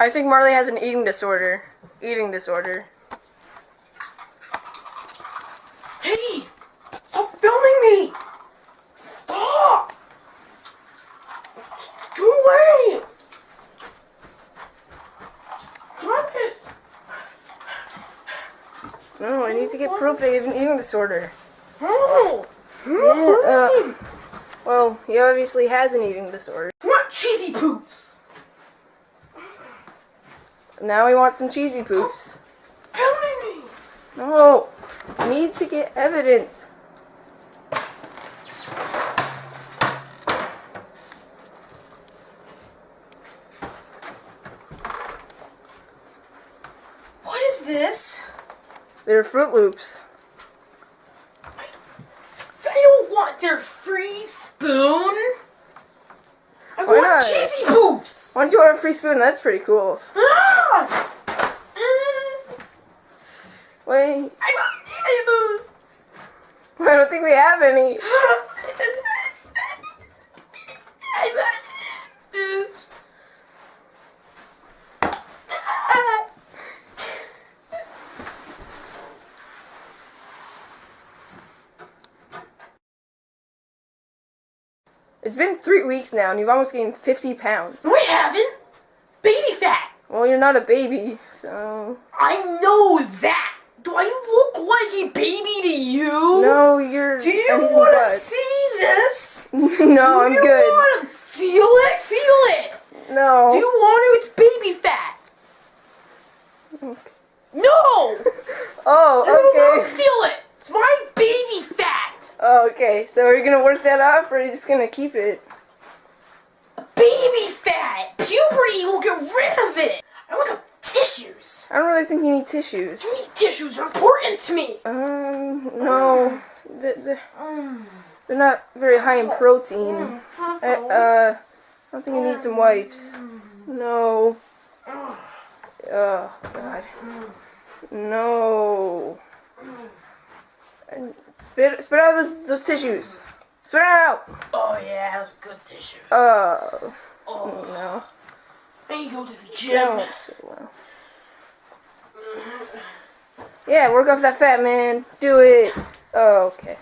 I think Marley has an eating disorder. Eating disorder. Hey! Stop filming me! Stop! Go away! Drop it! No, I need to get proof they have an eating disorder. No! Yeah, well, he obviously has an eating disorder. I want cheesy poofs! Now he wants some cheesy poofs. Filming me! No, I need to get evidence. What is this? They're Fruit Loops. I don't want their free spoon! I Why want not? cheesy poofs! Why don't you want a free spoon? That's pretty cool. Ah! Wait, I want cheesy poofs! I don't think we have any. I want poofs! It's been 3 weeks now, and you've almost gained 50 pounds. No, I haven't! Baby fat! Well, you're not a baby, so... I know that! Do I look like a baby to you? No, you're... Do you want to see this? No, I'm good. Do good. you want to feel it? Feel it! No. Do you want to? It's baby fat! Okay. No! Oh, I don't want okay. to feel it! It's my baby fat! Oh, okay. So are you gonna work that off, or are you just gonna keep it? Baby fat! Puberty will get rid of it! I want some tissues! I don't really think you need tissues. To me, tissues are important to me! No. They're not very high in protein. I don't think you need some wipes. No. Oh, God. No. Spit out those tissues. Spit it out. Oh yeah, those good tissues. Oh. Oh, No. I need to go to the gym. Don't so well. Yeah, work off that fat, man. Do it. Oh, okay.